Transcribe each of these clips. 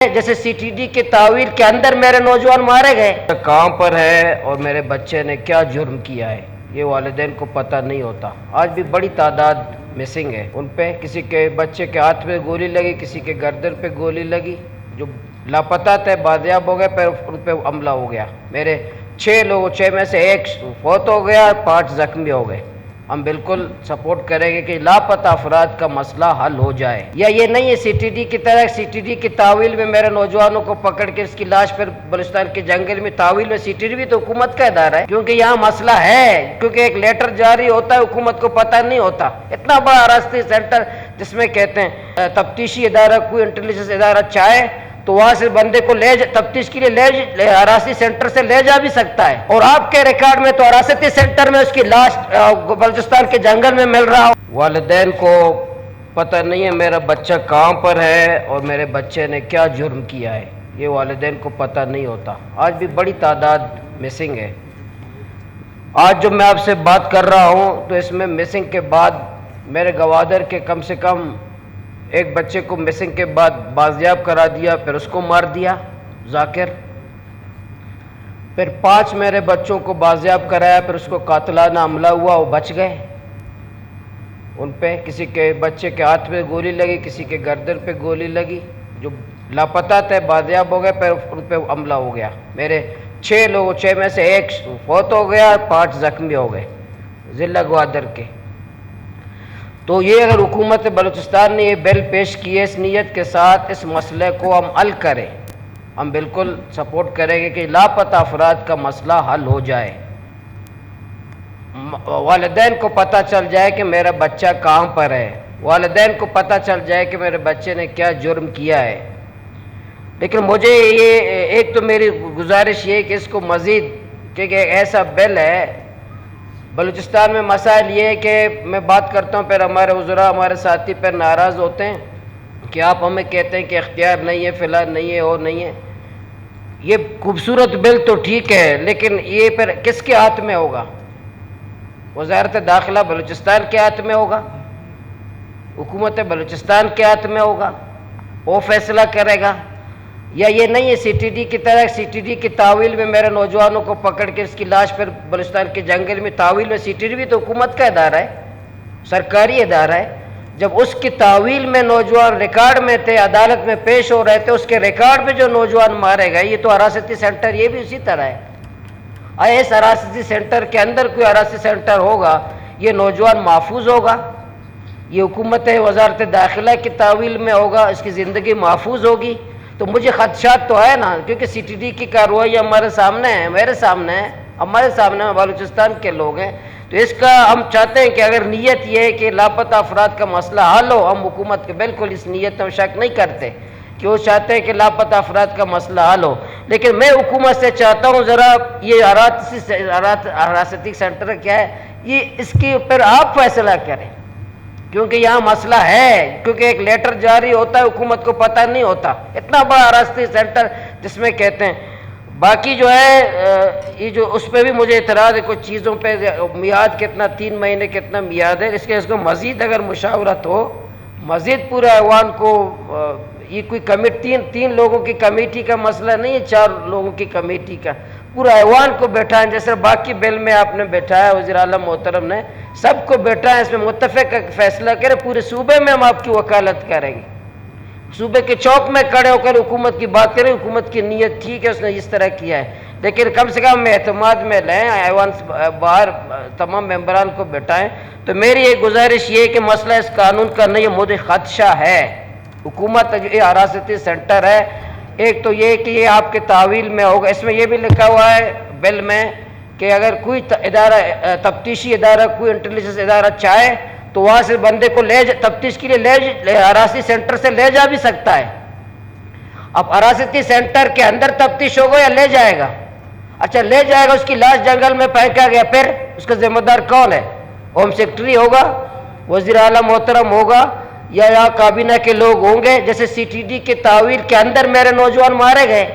جیسے C T D کی تعویل کے اندر میرے نوجوان مارے گئے۔ کہاں پر ہے اور میرے بچے نے کیا جرم کیا ہے یہ والدین کو پتہ نہیں ہوتا۔ آج بھی بڑی تعداد مسنگ ہے، ان پہ کسی کے بچے کے ہاتھ پہ گولی لگی، کسی کے گردن پہ گولی لگی، جو لاپتہ تھے بازیاب ہو گئے، پھر ان پہ حملہ ہو گیا۔ میرے 6 میں سے ایک فوت ہو گیا، 5 زخمی ہو گئے۔ ہم بالکل سپورٹ کریں گے کہ لاپتہ افراد کا مسئلہ حل ہو جائے۔ یا یہ نہیں ہے سی ٹی ڈی کی طرح، سی ٹی ڈی کی تعویل میں میرے نوجوانوں کو پکڑ کے اس کی لاش پھر بلوچستان کے جنگل میں تعویل میں، سی ٹی ڈی بھی تو حکومت کا ادارہ ہے، کیونکہ یہاں مسئلہ ہے، کیونکہ ایک لیٹر جاری ہوتا ہے، حکومت کو پتہ نہیں ہوتا۔ اتنا بڑا راستی سینٹر جس میں کہتے ہیں تفتیشی ادارہ، کوئی انٹیلیجنس ادارہ چاہے تو وہاں سے بندے کو تفتیش کے لیے حراستی سینٹر سے لے جا بھی سکتا ہے، اور آپ کے ریکارڈ میں تو حراستی سینٹر میں اس کی لاش بلوچستان کے جنگل میں مل رہا ہو۔ والدین کو پتہ نہیں ہے میرا بچہ کہاں پر ہے اور میرے بچے نے کیا جرم کیا ہے یہ والدین کو پتہ نہیں ہوتا۔ آج بھی بڑی تعداد مسنگ ہے۔ آج جو میں آپ سے بات کر رہا ہوں تو اس میں مسنگ کے بعد میرے گوادر کے کم سے کم ایک بچے کو مسنگ کے بعد بازیاب کرا دیا، پھر اس کو مار دیا ذاکر، پھر 5 میرے بچوں کو بازیاب کرایا، پھر اس کو قاتلانہ حملہ ہوا، وہ بچ گئے۔ ان پہ کسی کے بچے کے ہاتھ پہ گولی لگی، کسی کے گردن پہ گولی لگی، جو لاپتہ تھے بازیاب ہو گئے، پھر ان پہ حملہ ہو گیا۔ میرے 6 میں سے ایک فوت ہو گیا، 5 زخمی ہو گئے ضلع گوادر کے۔ تو یہ اگر حکومت بلوچستان نے یہ بل پیش کی ہے اس نیت کے ساتھ اس مسئلے کو ہم حل کریں، ہم بالکل سپورٹ کریں گے کہ لاپتہ افراد کا مسئلہ حل ہو جائے، والدین کو پتہ چل جائے کہ میرا بچہ کہاں پر ہے، والدین کو پتہ چل جائے کہ میرے بچے نے کیا جرم کیا ہے۔ لیکن مجھے یہ ایک تو میری گزارش یہ ہے کہ اس کو مزید، کیونکہ ایسا بل ہے بلوچستان میں، مسائل یہ ہے کہ میں بات کرتا ہوں، پھر ہمارے وزراء، ہمارے ساتھی پھر ناراض ہوتے ہیں کہ آپ ہمیں کہتے ہیں کہ اختیار نہیں ہے، فلاں نہیں ہے، اور نہیں ہے۔ یہ خوبصورت بل تو ٹھیک ہے، لیکن یہ پھر کس کے ہاتھ میں ہوگا؟ وزارت داخلہ بلوچستان کے ہاتھ میں ہوگا، حکومت بلوچستان کے ہاتھ میں ہوگا، وہ فیصلہ کرے گا۔ یا یہ نہیں ہے سی ٹی ڈی کی طرح، سی ٹی ڈی کی تعویل میں میرے نوجوانوں کو پکڑ کے اس کی لاش پھر بلوچستان کے جنگل میں تعویل میں، سی ٹی ڈی بھی تو حکومت کا ادارہ ہے، سرکاری ادارہ ہے۔ جب اس کی تعویل میں نوجوان ریکارڈ میں تھے، عدالت میں پیش ہو رہے تھے، اس کے ریکارڈ میں جو نوجوان مارے گئے، یہ تو حراستی سینٹر یہ بھی اسی طرح ہے۔ آیا اس حراستی سینٹر کے اندر کوئی حراستی سینٹر ہوگا، یہ نوجوان محفوظ ہوگا؟ یہ حکومت وزارت داخلہ کی تعویل میں ہوگا، اس کی زندگی محفوظ ہوگی؟ تو مجھے خدشات تو ہے نا، کیونکہ سی ٹی ڈی کی کارروائی ہمارے سامنے ہے، میرے سامنے ہے، ہمارے سامنے ہے، بلوچستان کے لوگ ہیں۔ تو اس کا ہم چاہتے ہیں کہ اگر نیت یہ ہے کہ لاپتہ افراد کا مسئلہ حل ہو، ہم حکومت کے بالکل اس نیت میں شک نہیں کرتے کہ وہ چاہتے ہیں کہ لاپتہ افراد کا مسئلہ حل ہو، لیکن میں حکومت سے چاہتا ہوں ذرا یہ حراستی سینٹر کیا ہے، یہ اس کے اوپر آپ فیصلہ کریں، کیونکہ یہاں مسئلہ ہے، کیونکہ ایک لیٹر جاری ہوتا ہے، حکومت کو پتہ نہیں ہوتا۔ اتنا بڑا حراستی سینٹر جس میں کہتے ہیں، باقی جو ہے یہ جو اس پہ بھی مجھے اعتراض ہے، کچھ چیزوں پہ میعاد کتنا، 3 مہینے کتنا میعاد ہے، اس کو مزید اگر مشاورت ہو، مزید پورے ایوان کو، یہ کوئی کمیٹی 3 لوگوں کی کمیٹی کا مسئلہ نہیں ہے، 4 لوگوں کی کمیٹی کا، پورا ایوان کو بیٹھائیں، جیسے باقی بل میں آپ نے بیٹھایا، وزیر اعلیٰ محترم نے سب کو بیٹھائیں، اس میں متفق فیصلہ کرے، پورے صوبے میں ہم آپ کی وکالت کریں گے، صوبے کے چوک میں کھڑے ہو کر حکومت کی بات کریں، حکومت کی نیت ٹھیک ہے، اس نے اس طرح کیا ہے، لیکن کم سے کم اعتماد میں لیں، ایوان باہر تمام ممبران کو بیٹھائیں۔ تو میری ایک گزارش یہ ہے کہ مسئلہ اس قانون کا نہیں ہے، مجھے خدشہ ہے، حکومت یہ حراستی سینٹر ہے، ایک تو یہ کہ یہ آپ کے تعویل میں ہوگا، اس میں یہ بھی لکھا ہوا ہے بل میں کہ اگر کوئی ادارہ، تفتیشی ادارہ، کوئی انٹیلیجنس ادارہ چاہے تو وہاں سے بندے کو تفتیش کے لیے حراستی سینٹر سے لے جا بھی سکتا ہے۔ اب حراستی سینٹر کے اندر تفتیش ہوگا یا لے جائے گا؟ اچھا لے جائے گا، اس کی لاش جنگل میں پھینکا گیا، پھر اس کا ذمہ دار کون ہے؟ ہوم سیکرٹری ہوگا، وزیر اعلیٰ محترم ہوگا، یا کابینہ کے لوگ ہوں گے؟ جیسے سی ٹی ڈی کے تعویل کے اندر میرے نوجوان مارے گئے،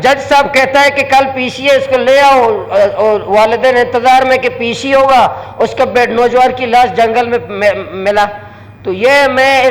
جج صاحب کہتا ہے کہ کل پی سی ہے، اس کو لے آؤ، اور والدین انتظار میں کہ پی سی ہوگا، اس کا نوجوان کی لاش جنگل میں ملا۔ تو یہ میں